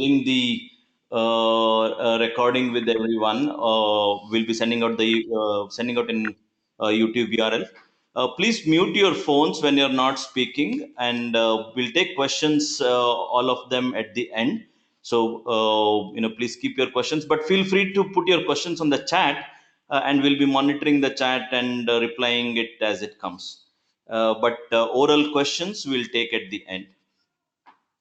doing the recording with everyone. We'll be sending out in YouTube URL. Please mute your phones when you're not speaking, and we'll take questions, all of them at the end. So please keep your questions, but feel free to put your questions on the chat, and we'll be monitoring the chat and replying it as it comes. But oral questions we'll take at the end.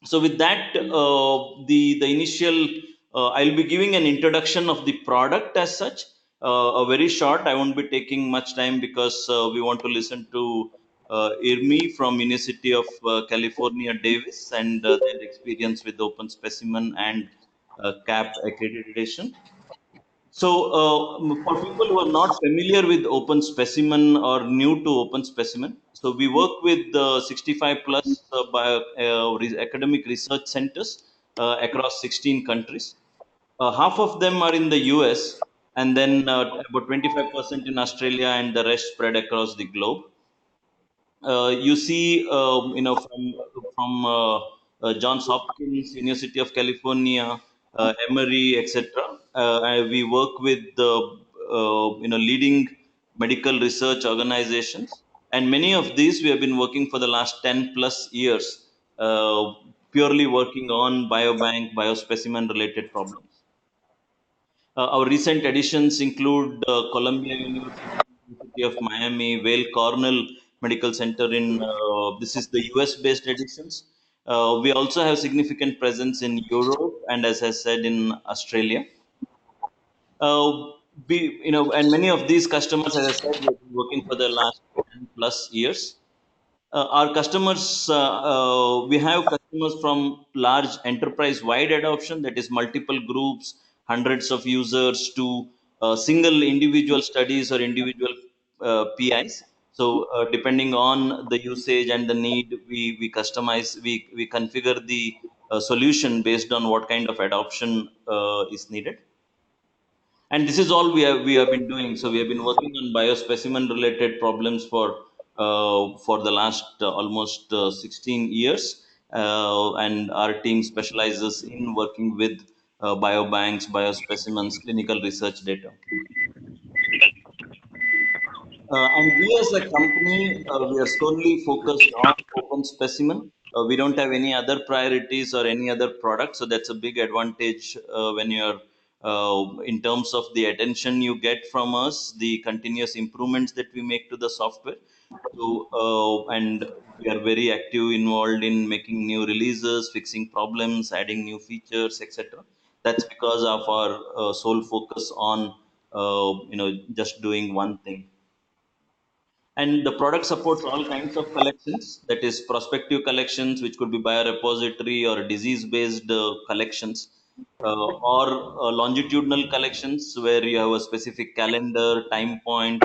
So with that, the initial, I'll be giving an introduction of the product as such, a very short. I won't be taking much time because we want to listen to Irmi from University of California, Davis, and their experience with OpenSpecimen and CAP accreditation. So, for people who are not familiar with OpenSpecimen or new to OpenSpecimen, so we work with 65 plus academic research centers across 16 countries. Half of them are in the US, and then about 25% in Australia, and the rest spread across the globe. You see, from Johns Hopkins, University of California, Emory, etc. We work with the leading medical research organizations, and many of these we have been working for the last 10 plus years, purely working on biobank, biospecimen related problems. Our recent additions include Columbia University, University of Miami, Wale Cornell Medical Center in this is the US based additions. We also have significant presence in Europe and, as I said, in Australia. And many of these customers, as I said, we have been working for the last 10 plus years. Our customers, we have customers from large enterprise wide adoption, that is multiple groups, hundreds of users, to single individual studies or individual PIs. So depending on the usage and the need, we customize, we configure the solution based on what kind of adoption is needed. And this is all we have been doing. So we have been working on biospecimen related problems for the last almost 16 years, and our team specializes in working with biobanks, biospecimens, clinical research data. And we as a company, we are solely focused on open specimen. We don't have any other priorities or any other products. So that's a big advantage when you're in terms of the attention you get from us, the continuous improvements that we make to the software. So, and we are very active, involved in making new releases, fixing problems, adding new features, etc. That's because of our sole focus on just doing one thing. And the product supports all kinds of collections, that is prospective collections, which could be biorepository or disease based collections, or longitudinal collections where you have a specific calendar time point,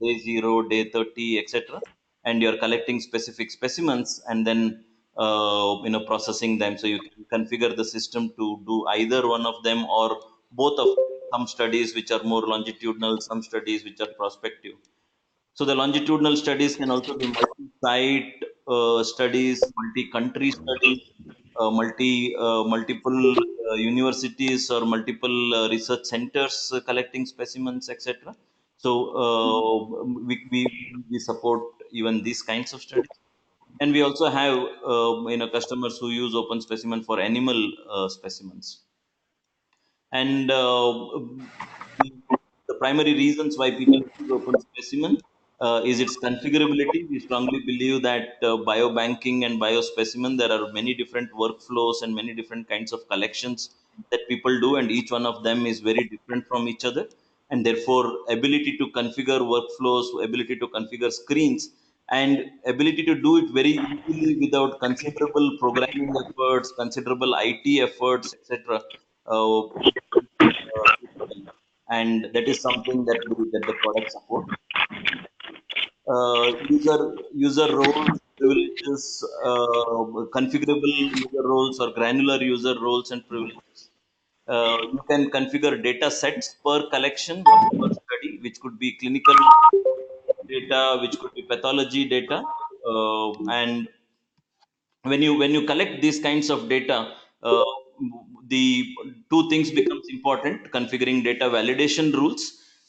day 0, day 30, etc., and you're collecting specific specimens and then processing them. So you can configure the system to do either one of them or both of them. Some studies which are more longitudinal, some studies which are prospective. So the longitudinal studies can also be multi-site studies, multi-country studies, multiple universities or multiple research centers collecting specimens, etc. So we support even these kinds of studies, and we also have customers who use open specimen for animal specimens. And the, the primary reasons why people use OpenSpecimen is its configurability. We strongly believe that biobanking and biospecimen, there are many different workflows and many different kinds of collections that people do, and each one of them is very different from each other. And therefore, ability to configure workflows, ability to configure screens, and ability to do it very easily without considerable programming efforts, considerable IT efforts, etc. Is critical. And that is something that the product support. User roles, privileges, configurable user roles or granular user roles and privileges. You can configure data sets per collection or per study, which could be clinical data, which could be pathology data, and when you collect these kinds of data, uh, the two things becomes important: configuring data validation rules,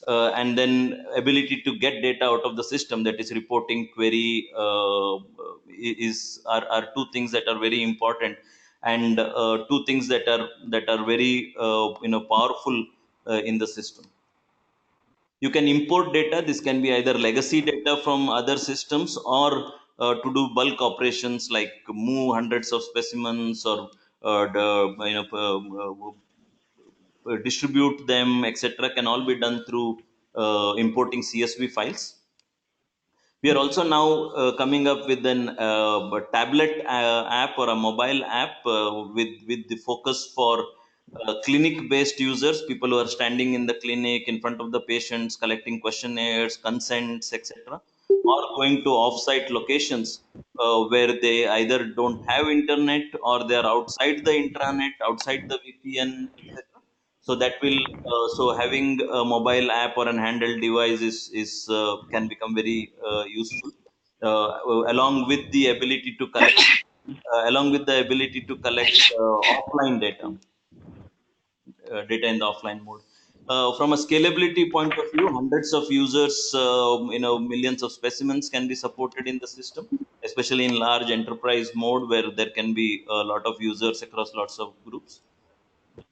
and then ability to get data out of the system, that is reporting query, are two things that are very important, and two things that are very powerful in the system. You can import data. This can be either legacy data from other systems, or to do bulk operations like move hundreds of specimens, or distribute them, etc., can all be done through importing CSV files. We are also now coming up with an a tablet app or a mobile app with the focus for clinic based users, people who are standing in the clinic in front of the patients, collecting questionnaires, consents, etc., or going to off site locations where they either don't have internet, or they are outside the intranet, outside the VPN, etc. So that will so having a mobile app or an handheld device is can become very useful, along with the ability to collect offline data in the offline mode. From a scalability point of view, hundreds of users, millions of specimens can be supported in the system, especially in large enterprise mode where there can be a lot of users across lots of groups.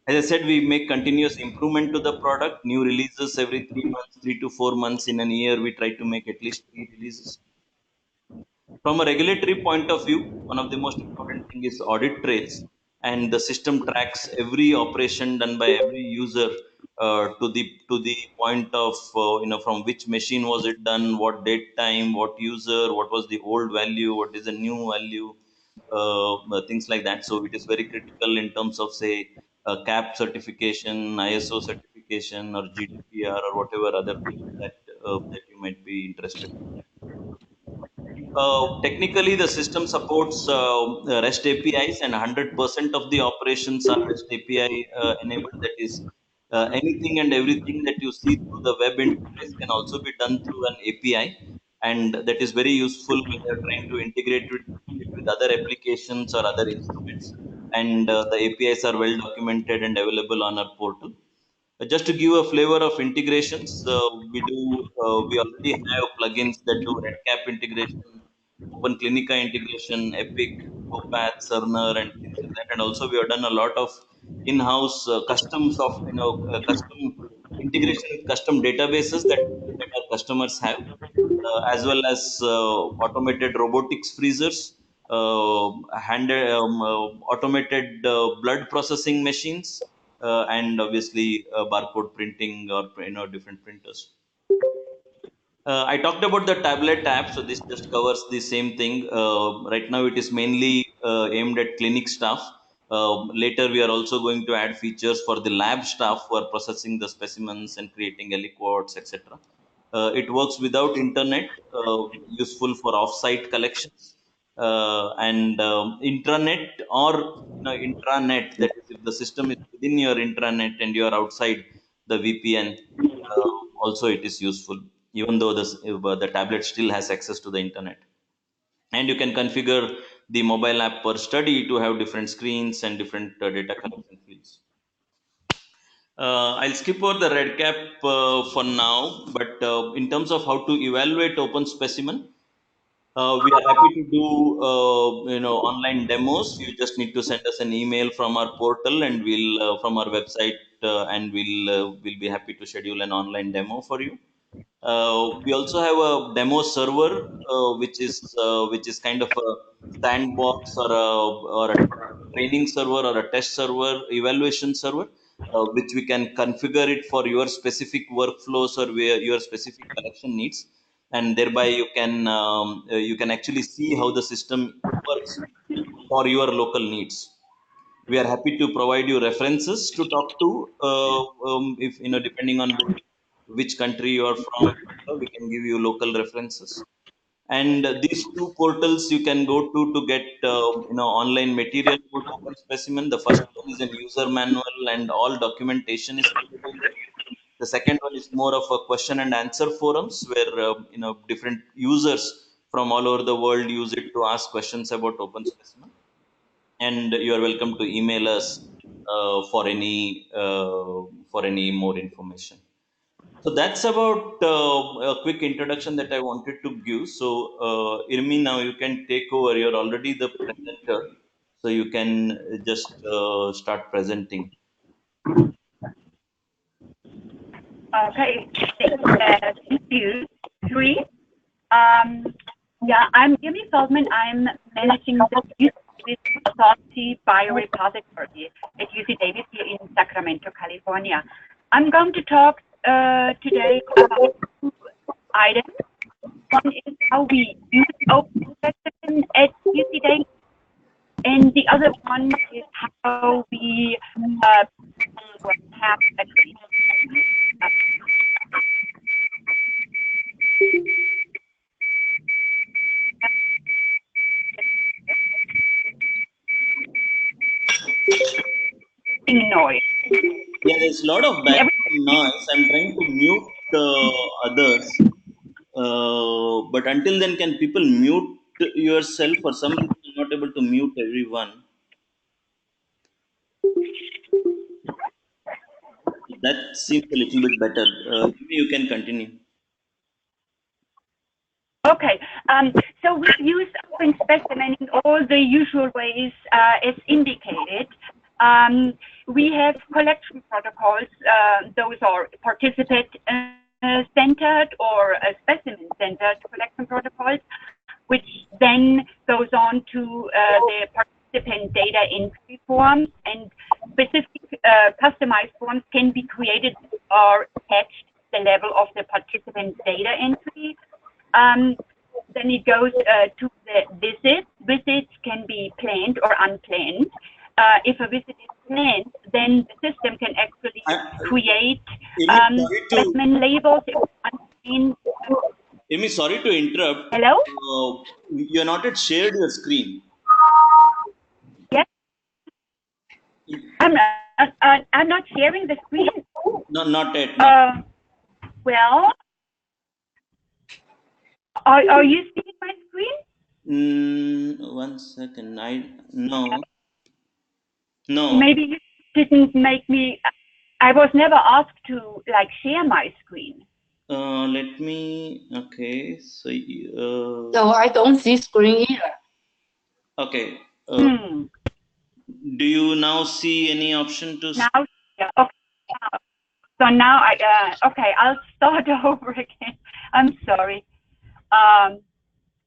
As I said, we make continuous improvement to the product, new releases every 3 months, 3 to 4 months. In an year, we try to make at least 3 releases. From a regulatory point of view, one of the most important thing is audit trails, and the system tracks every operation done by every user to the point of from which machine was it done, what date time, what user, what was the old value, what is the new value, things like that. So it is very critical in terms of, say, CAP certification, ISO certification, or GDPR, or whatever other things that you might be interested in. Technically, the system supports REST APIs, and 100% of the operations are REST API enabled. That is, anything and everything that you see through the web interface can also be done through an API, and that is very useful when you're trying to integrate it with other applications or other instruments. And the APIs are well documented and available on our portal. Just to give a flavor of integrations, we already have plugins that do RedCap integration, Open Clinica integration, Epic, Copath, Cerner, and things like that. And also we have done a lot of in-house custom integration with custom databases that our customers have, as well as automated robotics freezers, automated blood processing machines, and obviously barcode printing, or different printers. I talked about the tablet app, so this just covers the same thing. Right now, it is mainly aimed at clinic staff. Later, we are also going to add features for the lab staff who are processing the specimens and creating aliquots, etc. It works without internet, useful for off-site collections, and intranet, or intranet. That is, if the system is within your intranet and you are outside the VPN, also it is useful, even though the tablet still has access to the internet. And you can configure the mobile app per study to have different screens and different data collection fields. I'll skip over the red cap for now, but in terms of how to evaluate open specimen, we are happy to do online demos. You just need to send us an email from our portal, and we'll from our website, and we'll be happy to schedule an online demo for you. We also have a demo server, which is kind of a sandbox, or a training server, or a test server, evaluation server, which we can configure it for your specific workflows, or where your specific collection needs, and thereby you can actually see how the system works for your local needs. We are happy to provide you references to talk to, if depending on which country you are from, etc. We can give you local references. And these two portals you can go to get online material about open specimen. The first one is a user manual, and all documentation is available there. The second one is more of a question and answer forums, where different users from all over the world use it to ask questions about open specimen. And you are welcome to email us for any more information. So that's about a quick introduction that I wanted to give. So, Irmi, now you can take over. You're already the presenter, so you can just start presenting. Okay, thank you, Three. Yeah, I'm Jimmy Feldman. I'm managing the UC Pathology Biorepository at UC Davis here in Sacramento, California. I'm going to talk today about two items. One is how we use OpenSpecimen at UC Davis, and the other one is how we have accreditation. Noise. Yeah, there's a lot of background noise. I'm trying to mute others, but until then, can people mute yourself? For some reason, I'm not able to mute everyone. That seems a little bit better. You can continue. Okay, so we use OpenSpecimen in all the usual ways as indicated. We have collection protocols. Those are participant-centered or specimen-centered collection protocols, which then goes on to the participant data entry forms, and specific customized forms can be created or attached to the level of the participant data entry. Then it goes to the visit. Visits can be planned or unplanned. If a visit is planned, then the system can actually create specimen labels. Amy, sorry to interrupt. Hello? You're not yet shared your screen. Yes. I'm not sharing the screen. No, not yet. No. Well, are you seeing my screen? 1 second. No. Maybe you didn't make me. I was never asked to like share my screen. Let me. Okay. So. No, I don't see screen either. Okay. Do you now see any option to? Now, yeah, okay. So now okay, I'll start over again. I'm sorry.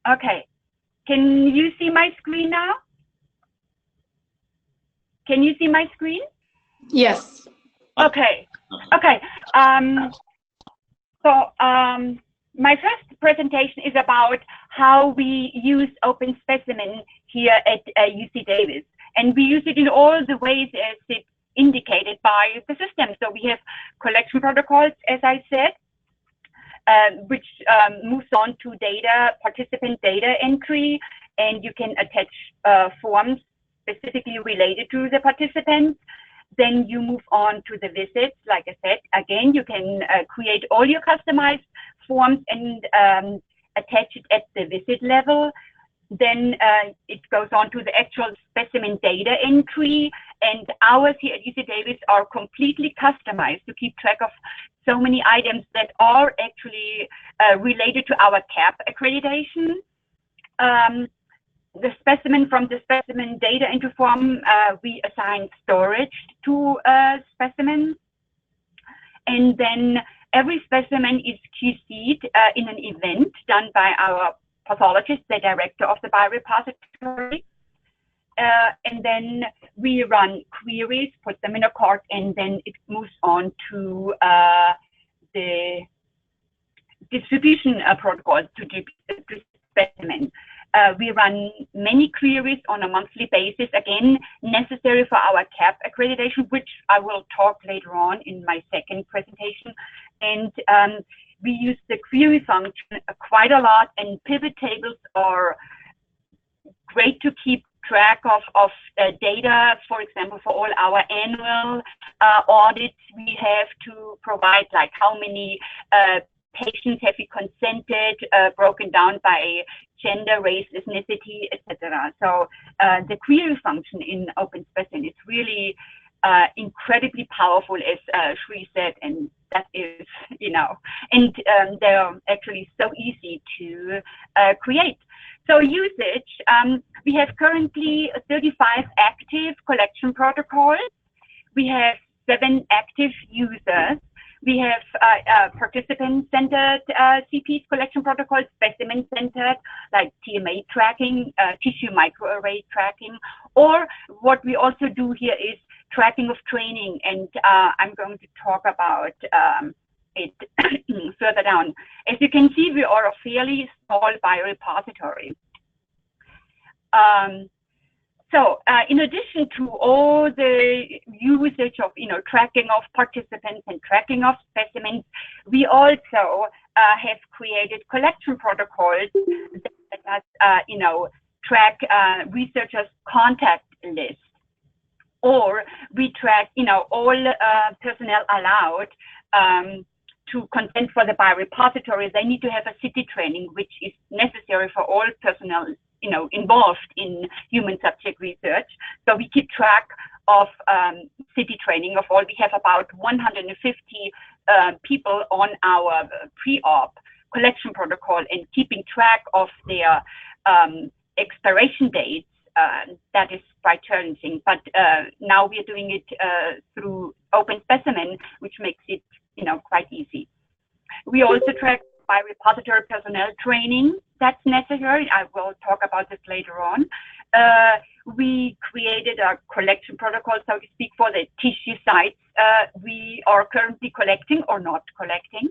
Okay. Can you see my screen now? Can you see my screen? Yes. Okay. Okay. My first presentation is about how we use OpenSpecimen here at UC Davis. And we use it in all the ways as it indicated by the system. So we have collection protocols, as I said, which moves on to participant data entry, and you can attach forms specifically related to the participants. Then you move on to the visits. Like I said, again, you can create all your customized forms and attach it at the visit level. Then it goes on to the actual specimen data entry, and ours here at UC Davis are completely customized to keep track of so many items that are actually related to our CAP accreditation. The specimen from the specimen data entry form, we assign storage to specimens, and then every specimen is QC'd in an event done by our pathologist, the director of the biorepository. And then we run queries, put them in a cart, and then it moves on to the distribution protocol to specimen. We run many queries on a monthly basis, again, necessary for our CAP accreditation, which I will talk later on in my second presentation. And we use the query function quite a lot, and pivot tables are great to keep track of data. For example, for all our annual audits, we have to provide like how many patients have we consented, broken down by gender, race, ethnicity, etc. So the query function in OpenSpecimen is really incredibly powerful, as Shri said, and that is, and they're actually so easy to create. So usage, we have currently 35 active collection protocols. We have 7 active users. We have participant-centered CPs collection protocols, specimen-centered, like TMA tracking, tissue microarray tracking, or what we also do here is tracking of training, and I'm going to talk about it further down. As you can see, we are a fairly small biorepository. So in addition to all the usage of, tracking of participants and tracking of specimens, we also have created collection protocols that track researchers' contact list. Or we track, all personnel allowed to consent for the biorepository. They need to have a city training, which is necessary for all personnel, involved in human subject research. So we keep track of city training of all. We have about 150 people on our pre-op collection protocol, and keeping track of their expiration dates. That is quite challenging, but now we are doing it through OpenSpecimen, which makes it, quite easy. We also track biorepository personnel training that's necessary. I will talk about this later on. We created a collection protocol, so to speak, for the tissue sites we are currently collecting or not collecting.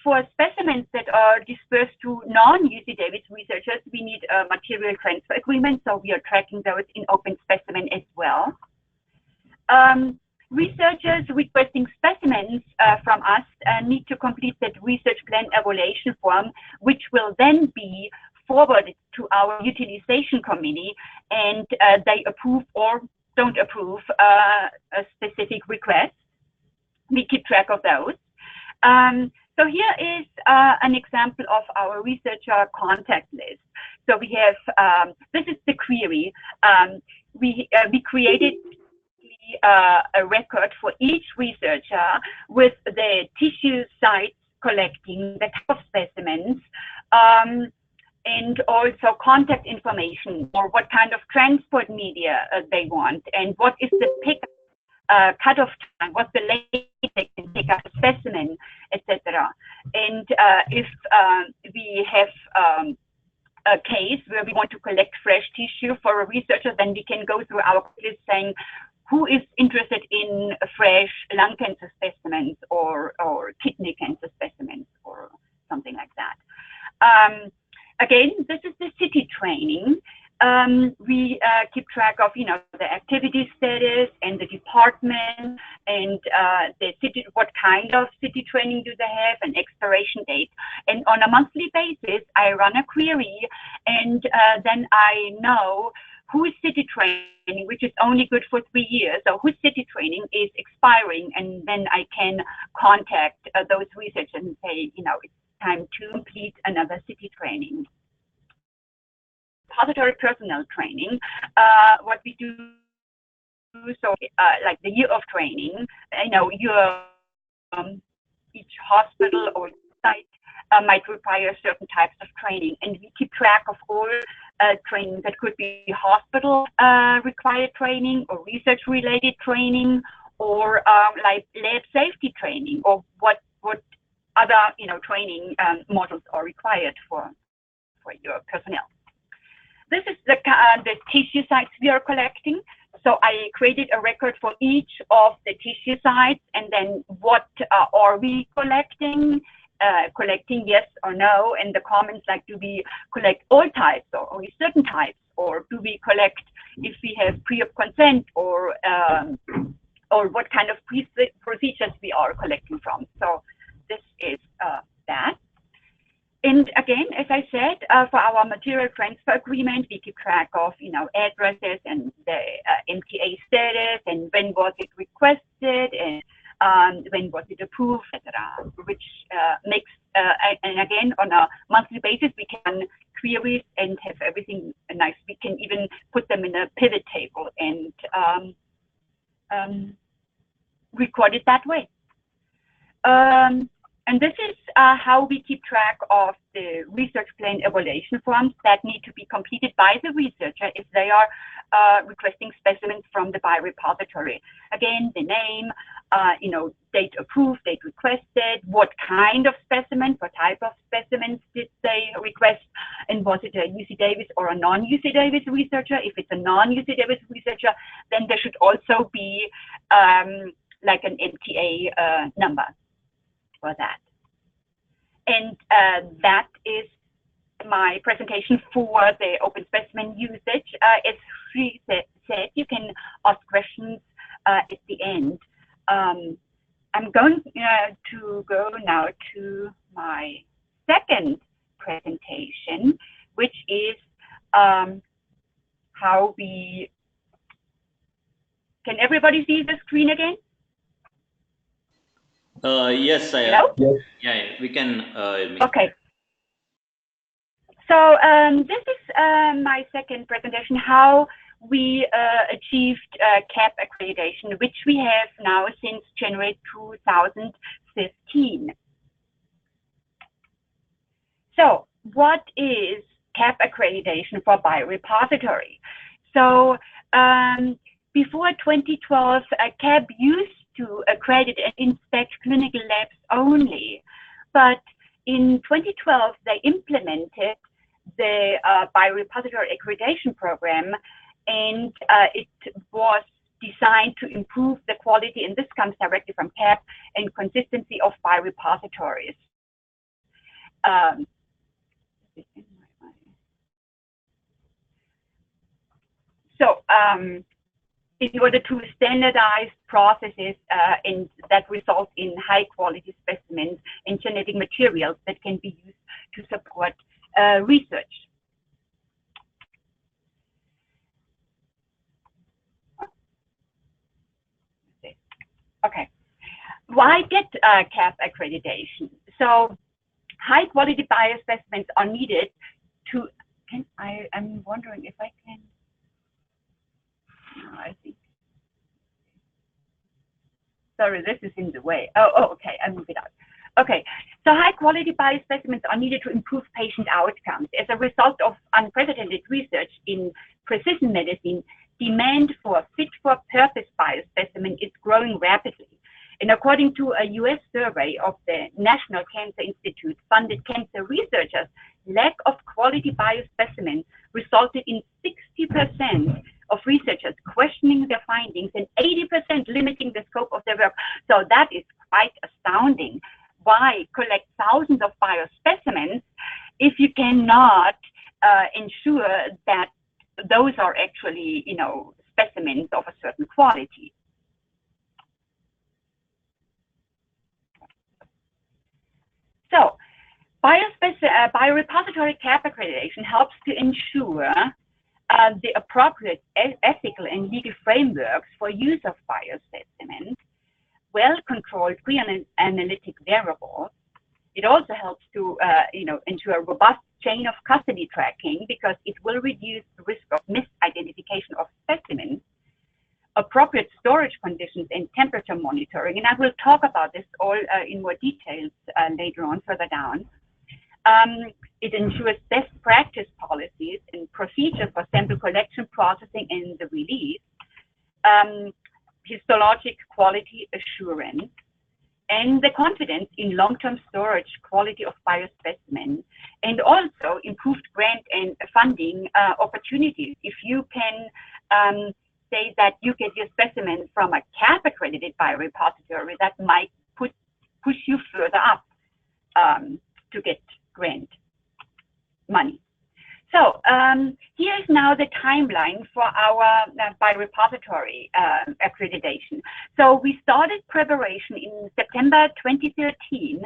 For specimens that are dispersed to non-UC Davis researchers, we need a material transfer agreement, so we are tracking those in OpenSpecimen as well. Researchers requesting specimens from us need to complete that research plan evaluation form, which will then be forwarded to our utilization committee, and they approve or don't approve a specific request. We keep track of those. So here is an example of our researcher contact list. So we have, this is the query. We created a record for each researcher with the tissue sites collecting the type of specimens, and also contact information, or what kind of transport media they want, and what is the pickup cutoff time, what's the latest they can pick up a specimen, etc. And if we have a case where we want to collect fresh tissue for a researcher, then we can go through our list saying who is interested in fresh lung cancer specimens or kidney cancer specimens or something like that. Again, this is the city training. We keep track of, the activity status and the department and the city, what kind of city training do they have, and expiration date. And on a monthly basis, I run a query, and then I know whose city training, which is only good for 3 years, so whose city training is expiring, and then I can contact those researchers and say, it's time to complete another city training. Repository personnel training, what we do, so like the year of training, each hospital or site might require certain types of training, and we keep track of all training that could be hospital required training or research related training, or like lab safety training, or what other training modules are required for your personnel. This is the tissue sites we are collecting. So I created a record for each of the tissue sites, and then what are we collecting? Collecting yes or no, and the comments like, do we collect all types or only certain types, or do we collect if we have pre-op consent, or what kind of procedures we are collecting from. So this is that. And again, as I said, for our material transfer agreement, we keep track of, addresses and the MTA status, and when was it requested, and when was it approved, etc. Which makes, and again, on a monthly basis, we can queries and have everything nice. We can even put them in a pivot table and recorded that way. And this is how we keep track of the research plan evaluation forms that need to be completed by the researcher if they are requesting specimens from the biorepository. Again, the name, date approved, date requested, what kind of specimen, what type of specimens did they request, and was it a UC Davis or a non-UC Davis researcher? If it's a non-UC Davis researcher, then there should also be like an MTA number for that. And that is my presentation for the OpenSpecimen usage. As she said, you can ask questions at the end. I'm going to go now to my second presentation, which is how we, can everybody see the screen again? Yes, Hello? Yeah, we can. Okay. So this is my second presentation, how we achieved CAP accreditation, which we have now since January 2015. So what is CAP accreditation for biorepository? So before 2012, CAP used to accredit and inspect clinical labs only, but in 2012 they implemented the biorepository accreditation program, and it was designed to improve the quality, and this comes directly from CAP, and consistency of biorepositories. In order to standardize processes and that result in high quality specimens and genetic materials that can be used to support research. Okay, why get CAP accreditation? So high quality biospecimens are needed to, I'm wondering if I can, I think, sorry, this is in the way. Oh, okay, I'll move it out. Okay, so high quality biospecimens are needed to improve patient outcomes. As a result of unprecedented research in precision medicine, demand for fit-for-purpose biospecimen is growing rapidly. And according to a US survey of the National Cancer Institute funded cancer researchers, lack of quality biospecimens resulted in 60% of researchers questioning their findings and 80% limiting the scope of their work. So that is quite astounding. Why collect thousands of biospecimens if you cannot ensure that those are actually, specimens of a certain quality? So, biorepository CAP accreditation helps to ensure the appropriate ethical and legal frameworks for use of biospecimens, well-controlled pre-analytic variables. It also helps to ensure a robust chain of custody tracking, because it will reduce the risk of misidentification of specimens, appropriate storage conditions and temperature monitoring. And I will talk about this all in more details later on, further down. It ensures best practice policies and procedures for sample collection, processing, and the release, histologic quality assurance, and the confidence in long-term storage quality of biospecimen, and also improved grant and funding opportunities. If you can say that you get your specimen from a CAP-accredited biorepository, that might push you further up to get grant money. So here is now the timeline for our biorepository accreditation. So we started preparation in September 2013,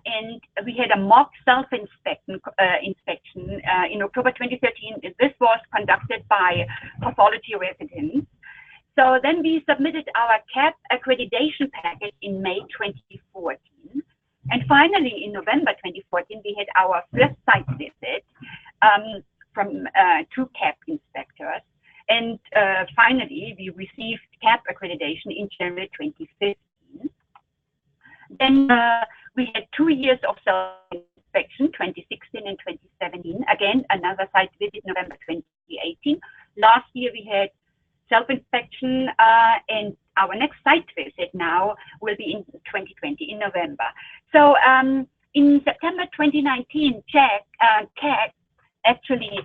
and we had a mock self-inspection in October 2013. This was conducted by Pathology residents. So then we submitted our CAP accreditation package in May 2014. And finally, in November 2014, we had our first site visit from two CAP inspectors. And finally, we received CAP accreditation in January 2015. Then we had 2 years of self-inspection, 2016 and 2017. Again, another site visit, November 2018. Last year we had self-inspection, and our next site visit now will be in 2020, in November. So in September 2019, CAT actually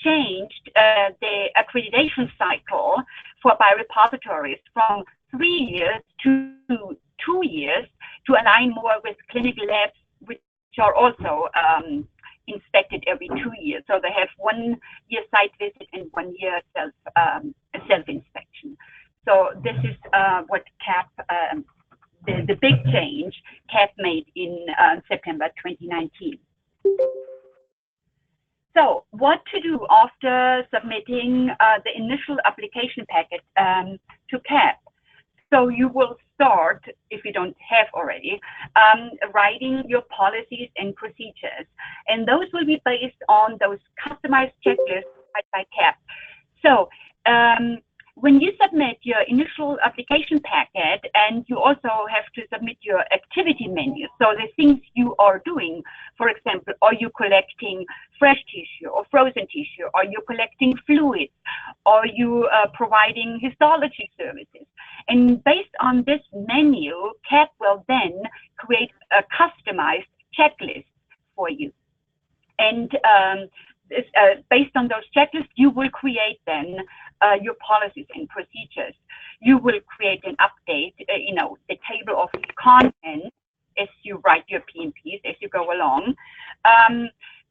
changed the accreditation cycle for biorepositories from 3 years to 2 years to align more with clinical labs, which are also inspected every 2 years. So they have 1 year site visit and 1 year self-inspection. So this is what CAP, the big change CAP made in September 2019. So what to do after submitting the initial application packet to CAP? So you will start, if you don't have already, writing your policies and procedures. And those will be based on those customized checklists by CAP. So when you submit your initial application packet, and you also have to submit your activity menu, so the things you are doing, for example, are you collecting fresh tissue or frozen tissue? Are you collecting fluids? Are you providing histology services? And based on this menu, CAP will then create a customized checklist for you. And based on those checklists, you will create then your policies and procedures. You will create an update, the table of content as you write your PMPs, as you go along.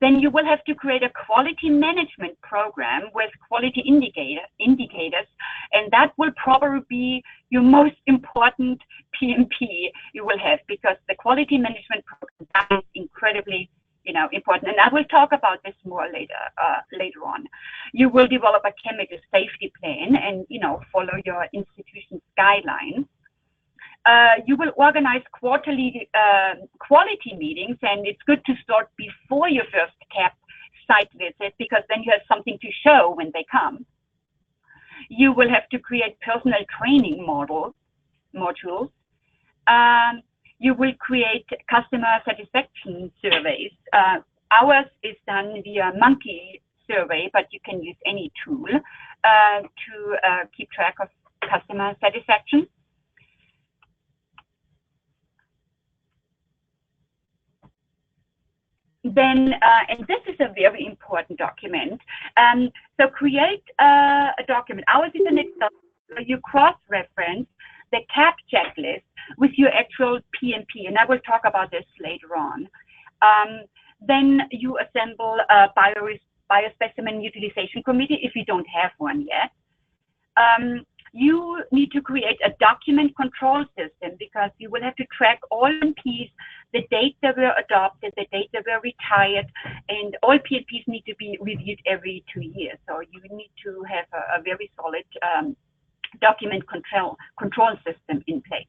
Then you will have to create a quality management program with quality indicators, and that will probably be your most important PMP you will have, because the quality management program is incredibly important, and I will talk about this more later on. You will develop a chemical safety plan and follow your institution's guidelines. You will organize quarterly quality meetings, and it's good to start before your first CAP site visit, because then you have something to show when they come. You will have to create personal training modules. You will create customer satisfaction surveys. Ours is done via Monkey survey, but you can use any tool to keep track of customer satisfaction. Then, and this is a very important document. So create a document. Ours is an Excel. So you cross-reference the CAP checklist with your actual PMP, and I will talk about this later on. Then you assemble a biospecimen utilization committee if you don't have one yet. You need to create a document control system, because you will have to track all PMPs, the date they were adopted, the date they were retired, and all PMPs need to be reviewed every 2 years. So you need to have a very solid document control system in place.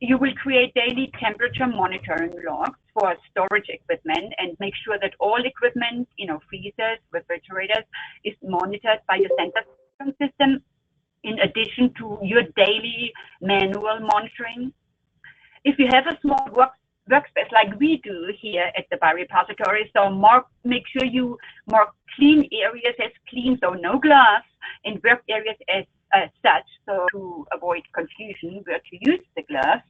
You will create daily temperature monitoring logs for storage equipment, and make sure that all equipment, freezers, refrigerators, is monitored by your sensor system, in addition to your daily manual monitoring. If you have a small workspace like we do here at the Biorepository, so make sure you mark clean areas as clean, so no gloves, and work areas as such, so to avoid confusion where to use the gloves.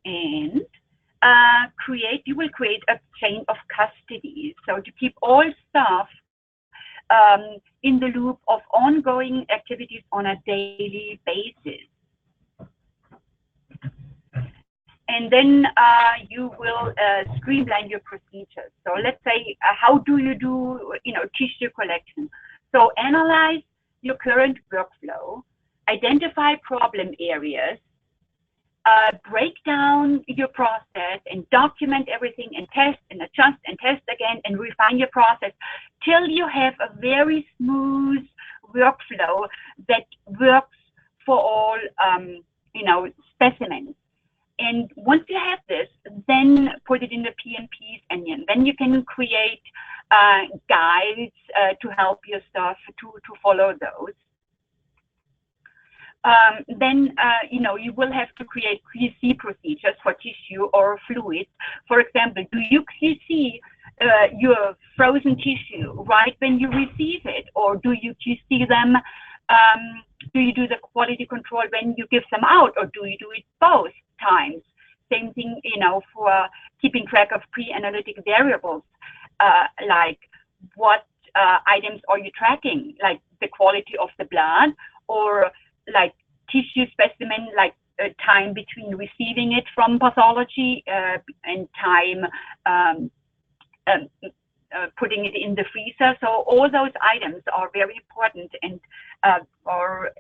And you will create a chain of custody, so to keep all staff in the loop of ongoing activities on a daily basis. And then you will streamline your procedures. So let's say, how do you do, tissue collection? So analyze your current workflow, identify problem areas, break down your process and document everything, and test and adjust and test again and refine your process till you have a very smooth workflow that works for all, specimens. And once you have this, then put it in the PMPs, and then you can create guides to help your staff to follow those. Then, you will have to create QC procedures for tissue or fluids. For example, do you QC your frozen tissue right when you receive it, or do you QC them? Do you do the quality control when you give them out, or do you do it both times? Same thing, for keeping track of pre-analytic variables, like what items are you tracking, like the quality of the blood, or like tissue specimen, like time between receiving it from pathology and time putting it in the freezer. So all those items are very important and are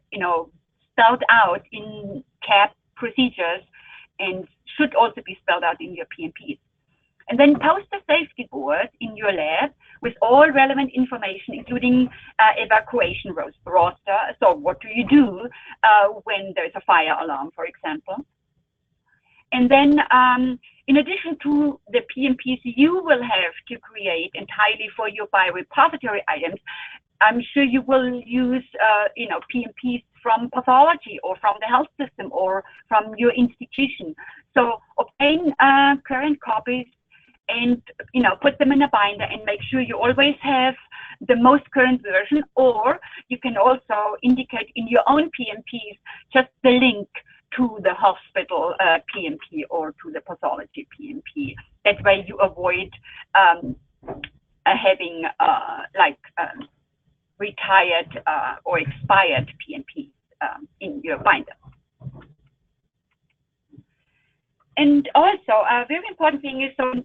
spelled out in CAP procedures and should also be spelled out in your PMPs. And then post a safety board in your lab with all relevant information, including evacuation roster. So what do you do when there's a fire alarm, for example? And then in addition to the PMPs you will have to create entirely for your biorepository items, I'm sure you will use PMPs from pathology or from the health system or from your institution. So obtain current copies and put them in a binder and make sure you always have the most current version, or you can also indicate in your own PMPs just the link to the hospital PMP or to the pathology PMP. That way you avoid having retired or expired PMPs in your binder. And also, a very important thing is to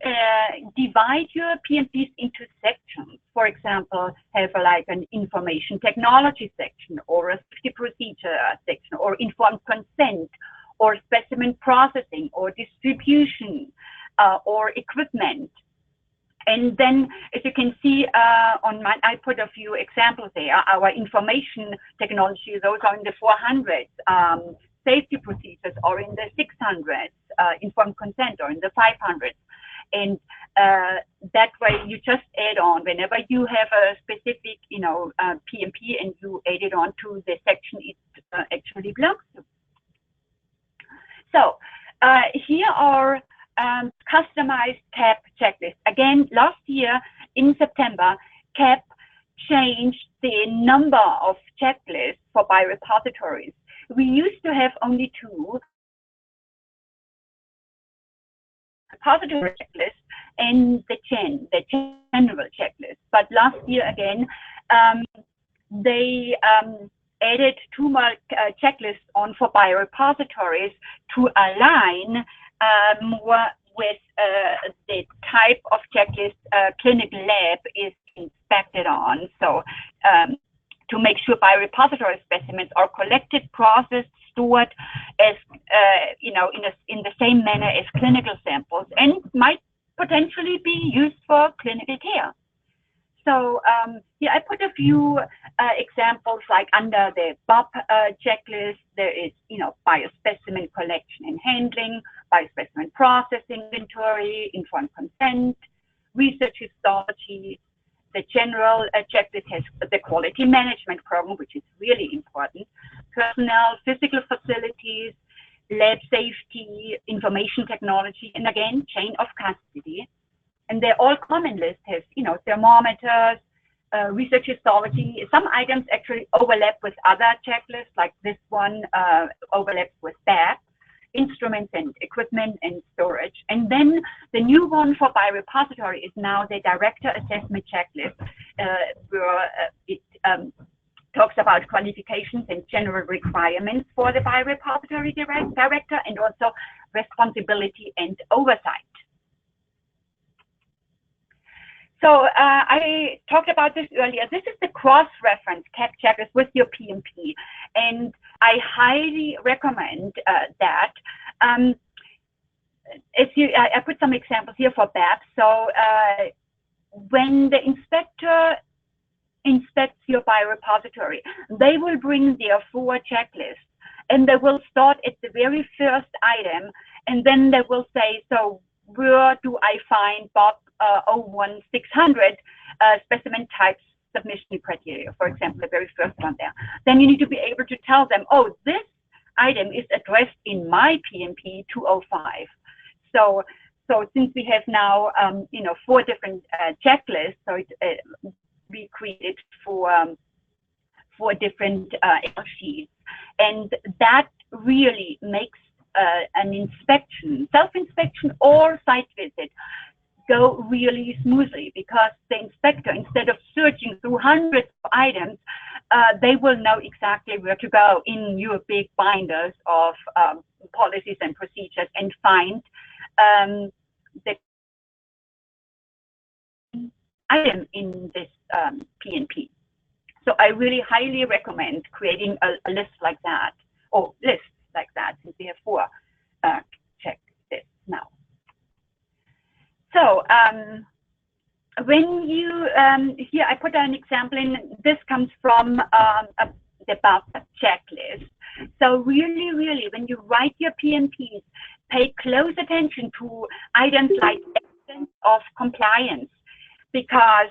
divide your PMPs into sections. For example, have an information technology section, or a safety procedure section, or informed consent, or specimen processing, or distribution, or equipment. And then, as you can see on mine, I put a few examples there. Our information technology, those are in the 400s. Safety procedures are in the 600s. Informed consent or in the 500s. And that way you just add on whenever you have a specific, PMP, and you add it on to the section it actually belongs to. So here are customized CAP checklists. Again, last year in September, CAP changed the number of checklists for biorepositories. We used to have only 2. Repository checklist and the general checklist. But last year again, they added 2 more checklists on for biorepositories to align more with the type of checklist clinical lab is inspected on. So to make sure biorepository specimens are collected, processed, stored as in the same manner as clinical samples, and might potentially be used for clinical care. So here I put a few examples, like under the BOP checklist. There is biospecimen collection and handling, biospecimen processing, inventory, informed consent, research histology. The general checklist has the quality management program, which is really important, personnel, physical facilities, lab safety, information technology, and again, chain of custody. And they're all common lists have, thermometers, research histology. Some items actually overlap with other checklists, like this one overlaps with BAP, instruments and equipment and storage. And then the new one for biorepository is now the director assessment checklist, where it talks about qualifications and general requirements for the biorepository director, and also responsibility and oversight. So I talked about this earlier. This is the cross-reference CAP checklist with your PMP, and I highly recommend that. I put some examples here for BAP. So when the inspector inspects your biorepository, they will bring their 4 checklists, and they will start at the very first item, and then they will say, so where do I find Bob 01600 specimen types submission criteria, for example, the very first one there. Then you need to be able to tell them, oh, this item is addressed in my PMP 205. So since we have now, 4 different checklists, so we created for 4 different Excel sheets, and that really makes an inspection, self-inspection or site visit, go really smoothly, because the inspector, instead of searching through hundreds of items, they will know exactly where to go in your big binders of policies and procedures and find the item in this PNP. So I really highly recommend creating a list like that, or lists like that, since we have 4 checklists now. So when you, here I put an example in, this comes from the BAP checklist. So really, when you write your PMPs, pay close attention to items like evidence of compliance, because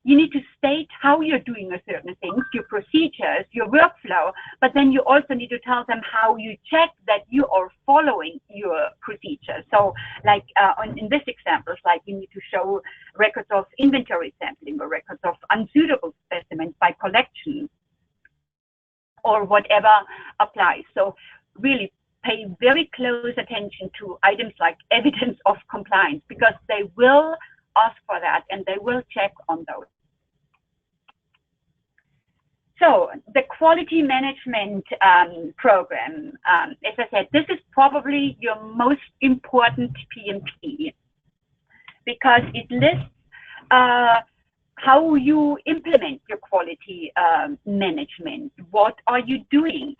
you need to state how you're doing a certain things, your procedures, your workflow, but then you also need to tell them how you check that you are following your procedure. So like in this example, it's like you need to show records of inventory sampling or records of unsuitable specimens by collection or whatever applies. So really pay very close attention to items like evidence of compliance, because they will ask for that and they will check on those. So the quality management program, as I said, this is probably your most important PMP, because it lists how you implement your quality management. What are you doing?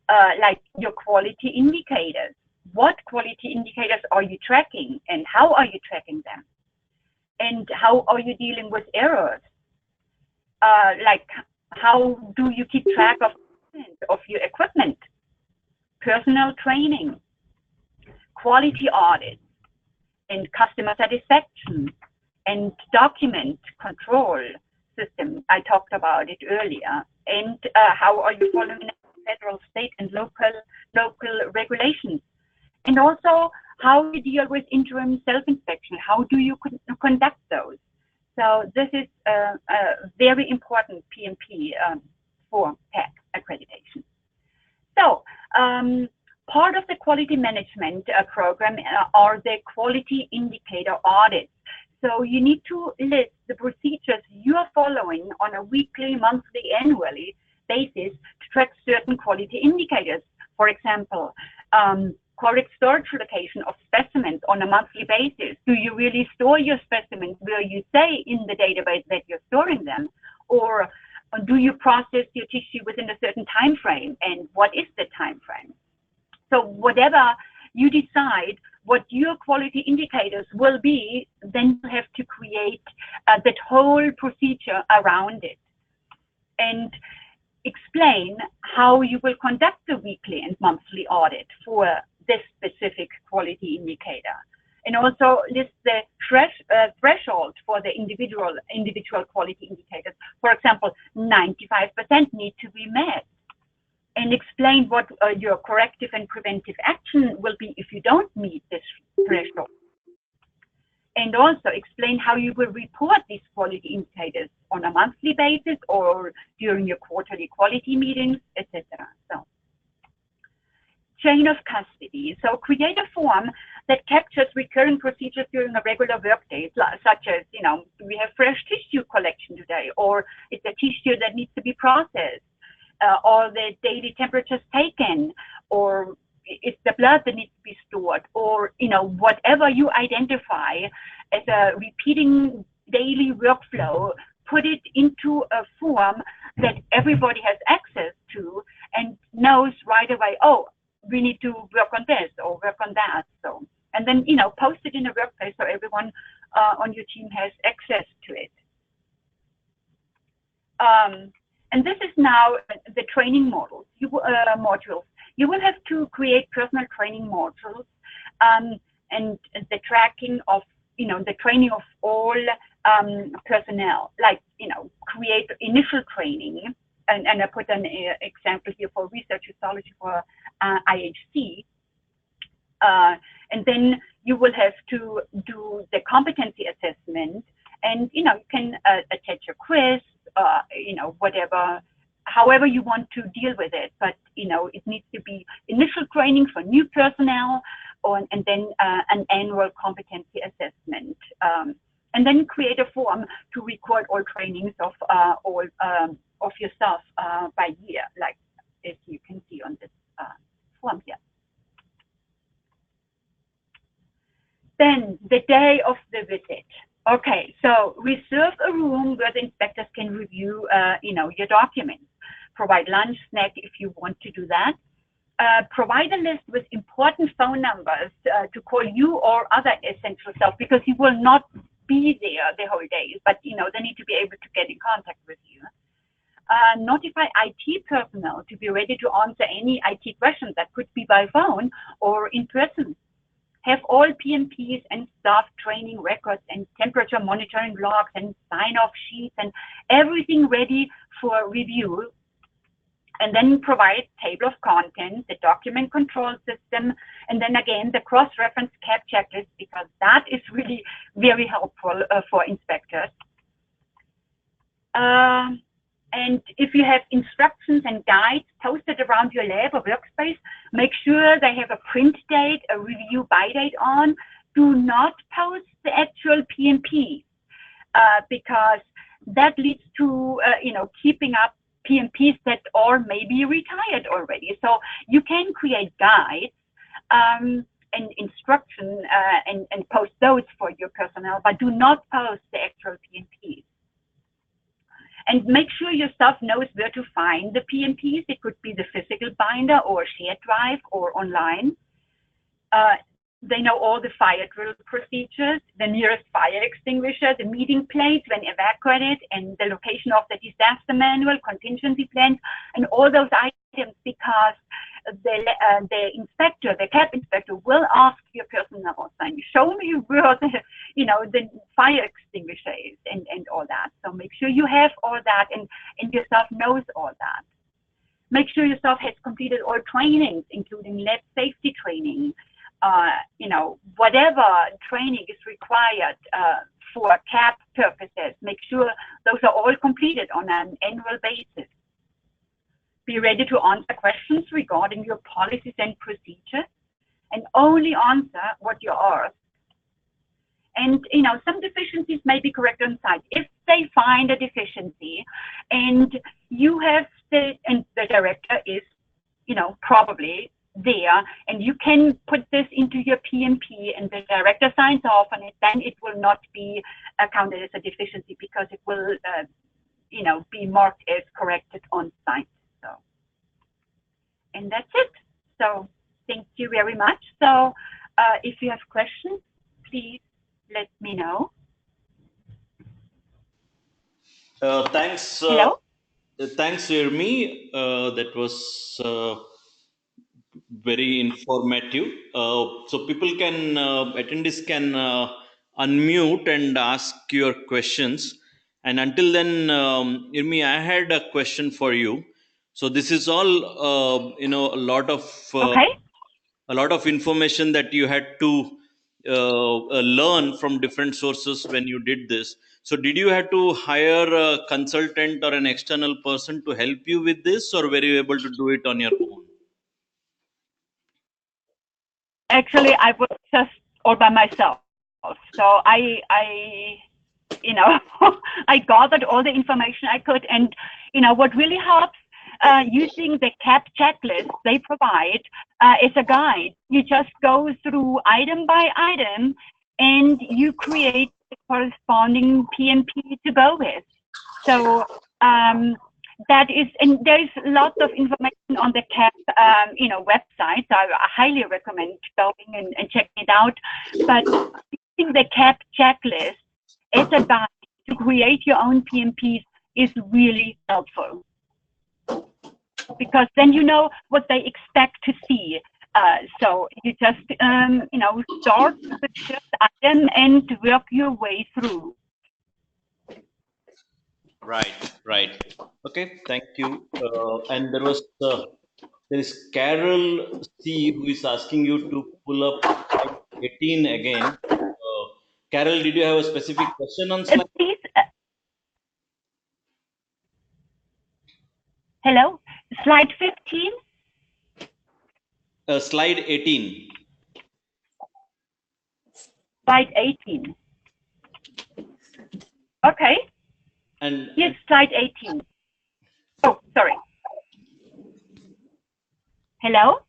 Like your quality indicators. What quality indicators are you tracking, and how are you tracking them? And how are you dealing with errors? Like, how do you keep track of your equipment, personal training, quality audits, and customer satisfaction, and document control system? I talked about it earlier. And how are you following federal, state, and local regulations? And also, how you deal with interim self-inspection. How do you conduct those? So this is a very important PMP for PAC accreditation. So part of the quality management program are the quality indicator audits. So you need to list the procedures you are following on a weekly, monthly, annually basis to track certain quality indicators. For example, correct storage location of specimens on a monthly basis. Do you really store your specimens where you say in the database that you're storing them? Or do you process your tissue within a certain time frame? And what is the time frame? So whatever you decide what your quality indicators will be, then you have to create that whole procedure around it. And explain how you will conduct the weekly and monthly audit for this specific quality indicator, and also list the threshold for the individual quality indicators. For example, 95% need to be met, and explain what your corrective and preventive action will be if you don't meet this threshold. And also explain how you will report these quality indicators on a monthly basis or during your quarterly quality meetings, etc. So, chain of custody. So create a form that captures recurring procedures during a regular workday, such as, we have fresh tissue collection today, or it's a tissue that needs to be processed, or the daily temperatures taken, or it's the blood that needs to be stored, or, whatever you identify as a repeating daily workflow, put it into a form that everybody has access to and knows right away, oh, we need to work on this or work on that. So, and then, post it in a workplace so everyone on your team has access to it. And this is now the training modules. You will have to create personal training modules and the tracking of, the training of all personnel, like, create initial training. And I put an example here for research histology for IHC. And then you will have to do the competency assessment, and you can attach a quiz, whatever, however you want to deal with it. But it needs to be initial training for new personnel, and then an annual competency assessment, and then create a form to record all trainings of all of your staff by year, like as you can see on this form here. Then the day of the visit. Okay, so reserve a room where the inspectors can review, your documents. Provide lunch, snack if you want to do that. Provide a list with important phone numbers to call you or other essential staff, because you will not be there the whole day, but they need to be able to get in contact with you. Notify IT personnel to be ready to answer any IT questions that could be by phone or in person. Have all PMPs and staff training records and temperature monitoring logs and sign-off sheets and everything ready for review. And then provide table of contents, the document control system, and then again the cross-reference CAP checklist, because that is really very helpful for inspectors. And if you have instructions and guides posted around your lab or workspace, make sure they have a print date, a review by date on. Do not post the actual PMP, because that leads to, keeping up PMPs that are maybe retired already. So you can create guides and instruction and post those for your personnel, but do not post the actual PMPs. And make sure your staff knows where to find the PMPs. It could be the physical binder or shared drive or online. They know all the fire drill procedures, the nearest fire extinguisher, the meeting place when evacuated, and the location of the disaster manual, contingency plans, and all those items, because the inspector, the CAP inspector, will ask your personnel, saying, show me where the fire extinguisher is, and all that. So make sure you have all that, and your staff knows all that. Make sure your staff has completed all trainings, including lab safety training, whatever training is required for CAP purposes. Make sure those are all completed on an annual basis. Be ready to answer questions regarding your policies and procedures, and only answer what you're asked. And, some deficiencies may be corrected on site. If they find a deficiency and you have and the director is, probably there, and you can put this into your PMP and the director signs off on it, then it will not be counted as a deficiency, because it will, be marked as corrected on site. So, and that's it. So thank you very much. So if you have questions, please let me know. Thanks. Hello? Thanks, Irmi. That was very informative. So people can, attendees can unmute and ask your questions. And until then, Irmi, I had a question for you. So this is all, Okay. a lot of information that you had to learn from different sources when you did this. So did you have to hire a consultant or an external person to help you with this, or were you able to do it on your own? Actually, I was just all by myself. So I I gathered all the information I could. And, what really helps, using the CAP checklist they provide is a guide. You just go through item by item and you create the corresponding PMP to go with. So that is, and there's lots of information on the CAP website. So I highly recommend going and checking it out. But using the CAP checklist as a guide to create your own PMPs is really helpful, because then you know what they expect to see So you just, start with the first item and work your way through. Right. Okay, thank you. And there is Carol C who is asking you to pull up slide 18 again. Carol, did you have a specific question on slide? Please, hello, slide 15, Slide 18. slide 18. Okay, And yes, slide 18. Oh, sorry. Hello?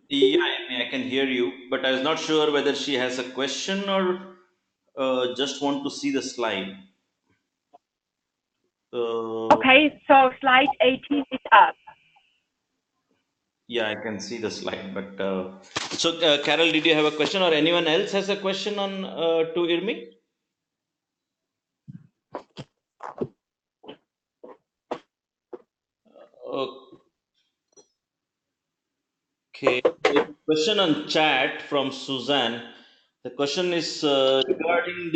yeah, I can hear you, but I was not sure whether she has a question or just want to see the slide. Okay, so slide 18 is up. Yeah, I can see the slide, but Carol, did you have a question, or anyone else has a question on to Irmi? Okay, there's a question on chat from Suzanne. The question is regarding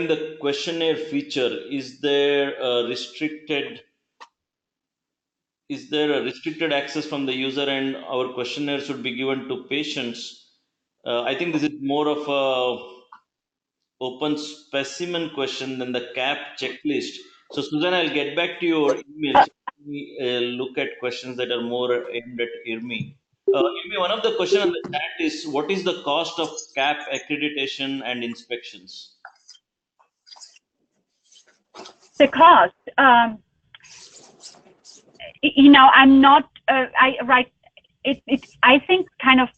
the questionnaire feature. Is there a restricted access from the user, and our questionnaire should be given to patients? I think this is more of a open specimen question than the CAP checklist. So, Susan, I'll get back to your email. Let me look at questions that are more aimed at Irmi. Irmi, one of the questions on the chat is, what is the cost of CAP accreditation and inspections? The cost, I'm not, I think kind of,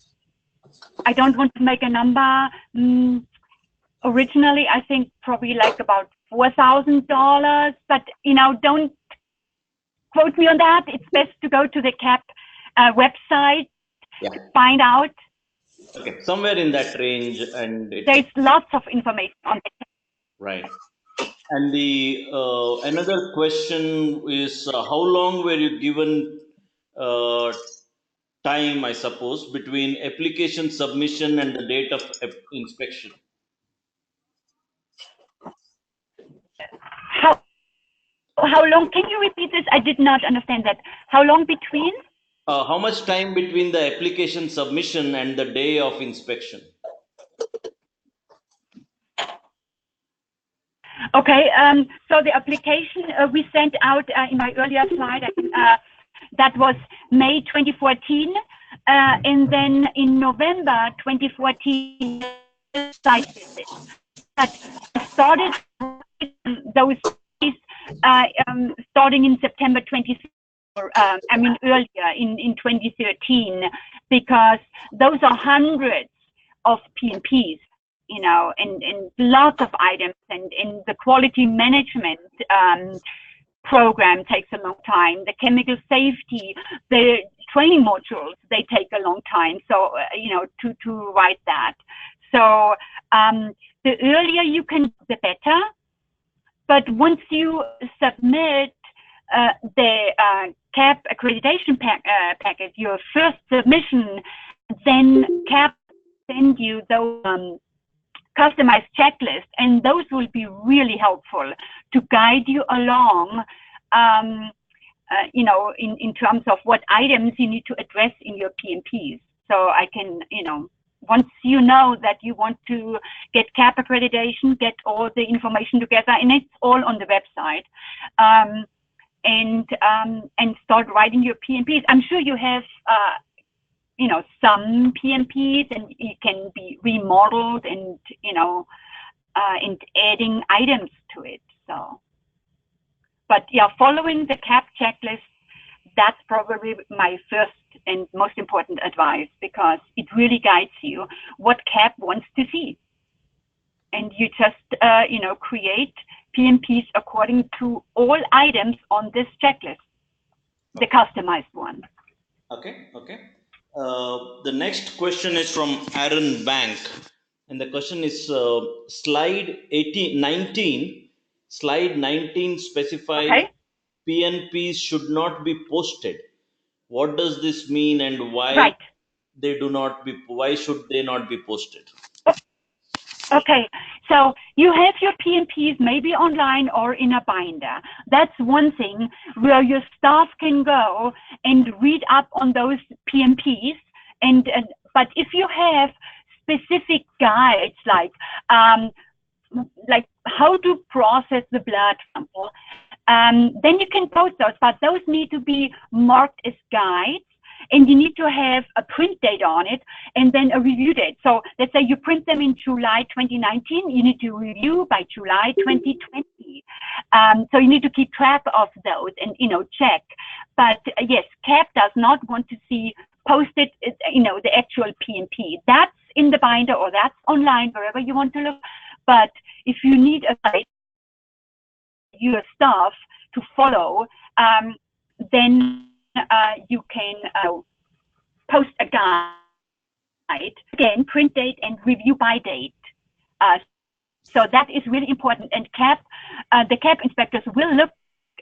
I don't want to make a number. Originally, I think probably like about $4,000, but, don't quote me on that. It's best to go to the CAP website, find out. Okay, somewhere in that range, and there's lots of information on it. Right. And the another question is, how long were you given time, I suppose, between application submission and the date of inspection? How long? Can you repeat this? I did not understand that. How long between? How much time between the application submission and the day of inspection? Okay, so the application we sent out in my earlier slide, that was May 2014, and then in November 2014, site visit. But I started those starting in September 2013. Earlier in 2013, because those are hundreds of PMPs, and lots of items, and the quality management program takes a long time. The chemical safety, the training modules, they take a long time. So, to write that. So, the earlier you can, the better. But once you submit the CAP accreditation packet, your first submission, then CAP send you those customized checklists, and those will be really helpful to guide you along, in terms of what items you need to address in your PMPs. So I can, once you know that you want to get CAP accreditation, get all the information together, and it's all on the website, and start writing your PMPs. I'm sure you have, some PMPs, and it can be remodeled and, and adding items to it. So, but yeah, following the CAP checklist, that's probably my first and most important advice, because it really guides you what CAP wants to see. And you just, create PMPs according to all items on this checklist, the customized one. Okay. The next question is from Aaron Bank, and the question is, slide 19 specifies PNPs should not be posted. What does this mean, and why Right. why should they not be posted? Okay, so you have your PMPs maybe online or in a binder. That's one thing where your staff can go and read up on those PMPs. But if you have specific guides like how to process the blood sample, then you can post those. But those need to be marked as guides, and you need to have a print date on it and then a review date. So let's say you print them in July 2019, you need to review by July 2020. So you need to keep track of those and, check. But yes, CAP does not want to see posted, the actual PMP. That's in the binder or that's online, wherever you want to look. But if you need a guide, your staff to follow, then you can post a guide, again, print date and review by date. So that is really important. And the CAP inspectors will look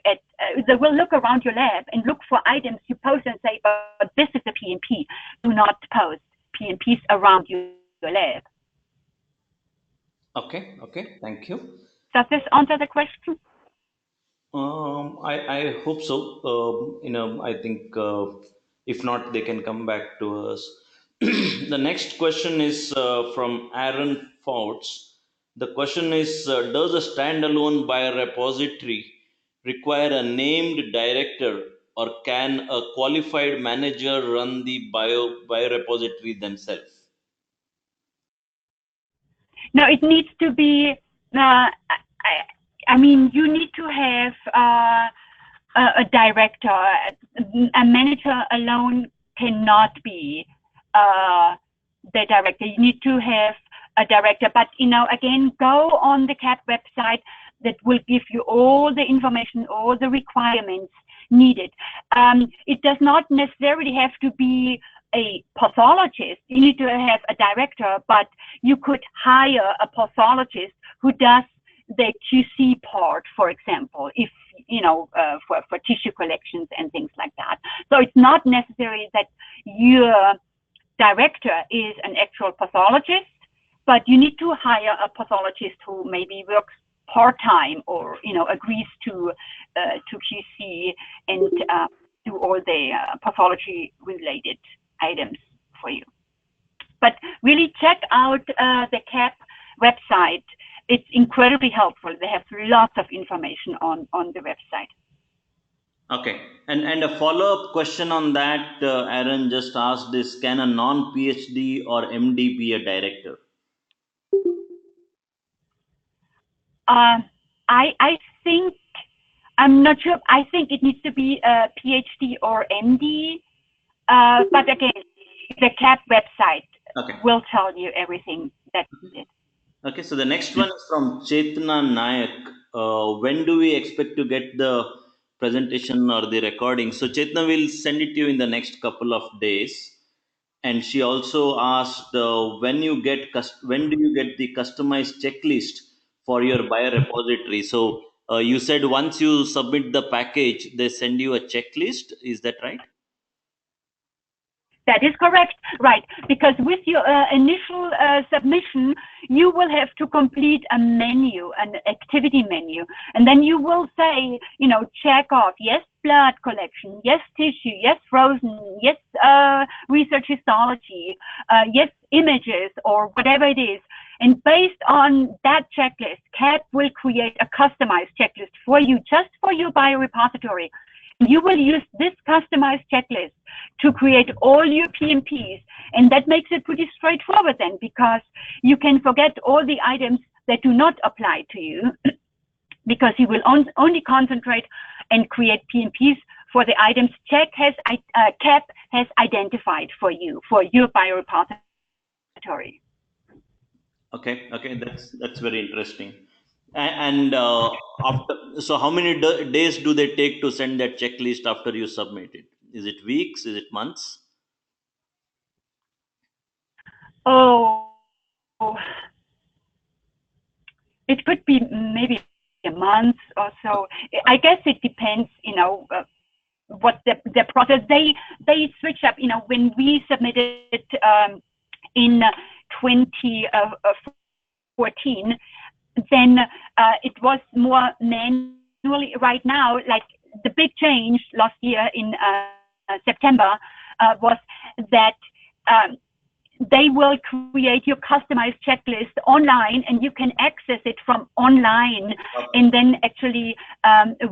at, they will look around your lab and look for items you post and say, but this is a PMP. Do not post PMPs around your lab. Okay, thank you. Does this answer the question? I hope so. I think if not, they can come back to us. The next question is from Aaron Fouts. The question is: does a standalone biorepository require a named director, or can a qualified manager run the biorepository themselves? No, it needs to be. I mean, you need to have a director. A manager alone cannot be the director. You need to have a director. But again, go on the CAP website. That will give you all the information, all the requirements needed. It does not necessarily have to be a pathologist. You need to have a director, but you could hire a pathologist who does the QC part, for example, if for tissue collections and things like that. So it's not necessary that your director is an actual pathologist, but you need to hire a pathologist who maybe works part-time or agrees to QC and do all the pathology related items for you. But really check out the CAP website. It's incredibly helpful. They have lots of information on the website. Okay, and a follow-up question on that, Aaron just asked is: can a non-PhD or MD be a director? I think, I'm not sure. I think it needs to be a PhD or MD. But again, the CAP website will tell you everything that's it. Okay, so the next one is from Chetna Nayak. When do we expect to get the presentation or the recording? So Chetna will send it to you in the next couple of days. And she also asked when do you get the customized checklist for your biorepository? So you said once you submit the package, they send you a checklist. Is that right? That is correct, right? Because with your initial submission, you will have to complete a menu, an activity menu, and then you will say, check off, yes, blood collection, yes, tissue, yes, frozen, yes, research histology, yes, images, or whatever it is. And based on that checklist, CAP will create a customized checklist for you, just for your biorepository. You will use this customized checklist to create all your PMPs, and that makes it pretty straightforward then, because you can forget all the items that do not apply to you, because you will only concentrate and create PMPs for the items CAP has identified for you, for your biorepository. Okay, that's very interesting. And so how many days do they take to send that checklist after you submit it? Is it weeks? Is it months? Oh, it could be maybe a month or so. I guess it depends, what's the process. They switch up. When we submitted in 2014, then it was more manually. Right now, like the big change last year in September was that they will create your customized checklist online, and you can access it from online and then actually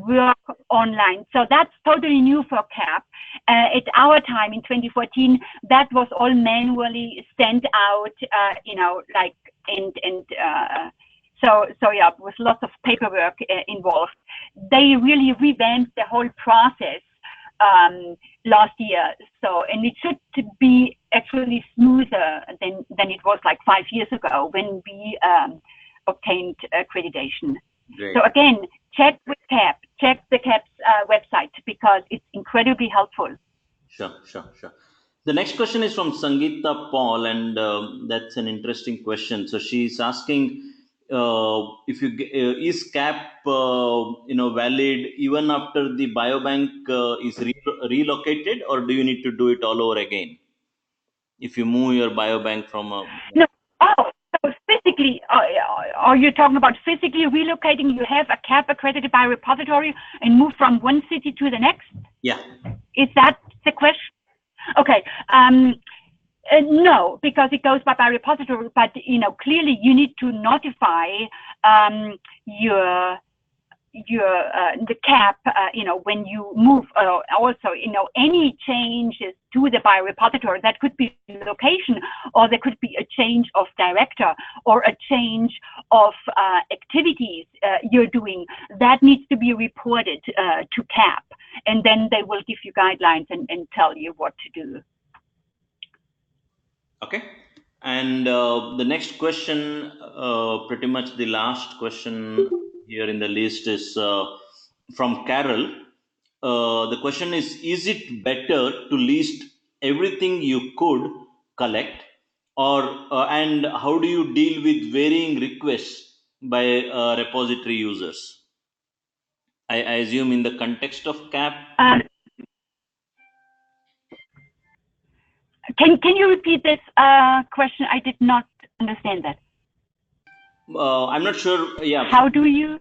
work online. So that's totally new for CAP. At our time in 2014, that was all manually sent out, so yeah, with lots of paperwork involved. They really revamped the whole process last year. And it should be actually smoother than it was like 5 years ago when we obtained accreditation. Great. So again, check with CAP, check the CAP's website, because it's incredibly helpful. Sure. The next question is from Sangeeta Paul, and that's an interesting question. So she's asking, if you is CAP valid even after the biobank is relocated, or do you need to do it all over again if you move your biobank from a... No. Oh, so physically, are you talking about physically relocating? You have a CAP accredited biorepository and move from one city to the next? Yeah. Is that the question? Okay. No, because it goes by biorepository, but clearly you need to notify the CAP, when you move. Also, any changes to the biorepository, that could be location, or there could be a change of director, or a change of activities you're doing. That needs to be reported to CAP, and then they will give you guidelines and tell you what to do. Okay. And the next question, pretty much the last question here in the list, is from Carol. The question is it better to list everything you could collect, or and how do you deal with varying requests by repository users? I assume in the context of CAP. Can you repeat this question? I did not understand that. I'm not sure. Yeah. How do you?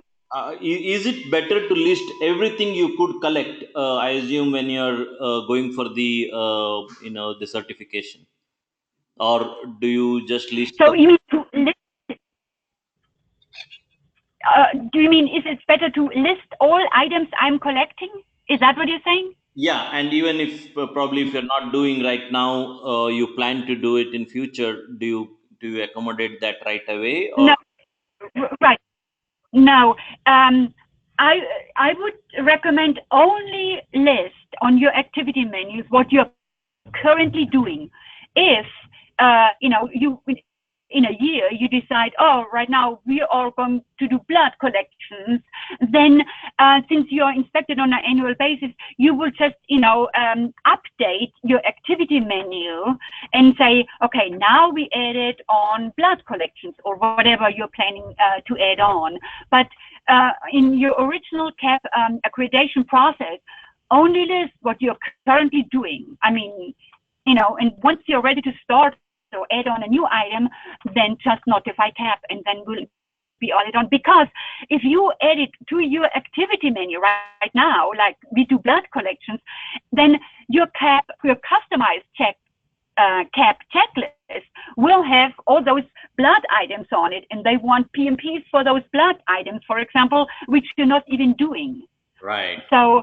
Is it better to list everything you could collect? I assume when you're going for the the certification, or do you just list? So you mean to list? Do you mean is it better to list all items I'm collecting? Is that what you're saying? Yeah, and even if probably if you're not doing right now, you plan to do it in future. Do you accommodate that right away? Or? No, right. No, I would recommend only list on your activity menus what you're currently doing. If you in a year you decide, oh, right now we are going to do blood collections, then since you are inspected on an annual basis, you will just update your activity menu and say, okay, now we added on blood collections or whatever you're planning to add on. But in your original CAP accreditation process, only list what you're currently doing. I mean, and once you're ready to start or add on a new item, then just notify CAP, and then we'll be added on. Because if you add it to your activity menu right now, like we do blood collections, then your customized CAP checklist will have all those blood items on it, and they want PMPs for those blood items, for example, which you're not even doing. Right. So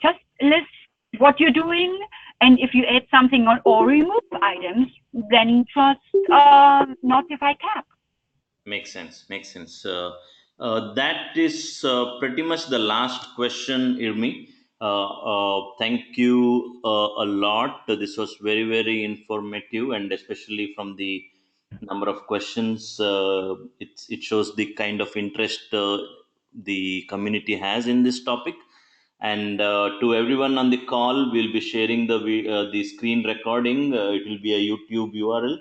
just list what you're doing, and if you add something on or remove items, then just notify CAP. Makes sense. That is pretty much the last question, Irmi. Thank you a lot. This was very, very informative, and especially from the number of questions, it shows the kind of interest the community has in this topic. And to everyone on the call, we'll be sharing the screen recording. It will be a YouTube URL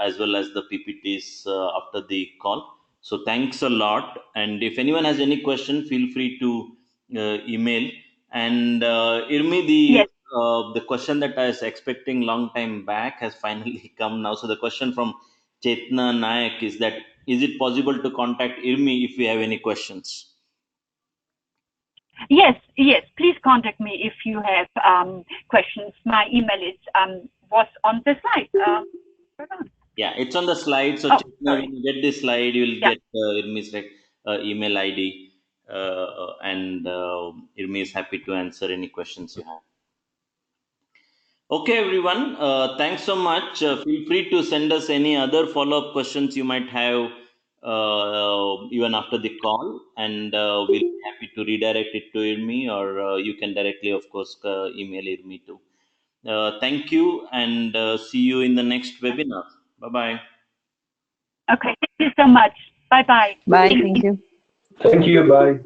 as well as the PPTs after the call. So thanks a lot. And if anyone has any question, feel free to email And Irmi, Yes. the question that I was expecting long time back has finally come now. So the question from Chetna Nayak is that, is it possible to contact Irmi if we have any questions? Yes, yes. Please contact me if you have questions. My email is was on the slide. Yeah, it's on the slide. So Oh, Chetna, sorry. when you get this slide, you will Yeah. get Irmi's email ID, and Irmi is happy to answer any questions you have. Okay, everyone. Thanks so much. Feel free to send us any other follow-up questions you might have even after the call, and we'll be happy to redirect it to Irmi, or you can directly, of course, email Irmi too. Thank you, and see you in the next webinar. Bye bye. Okay. Thank you so much. Bye bye. Bye. Thank you. Thank you. Bye.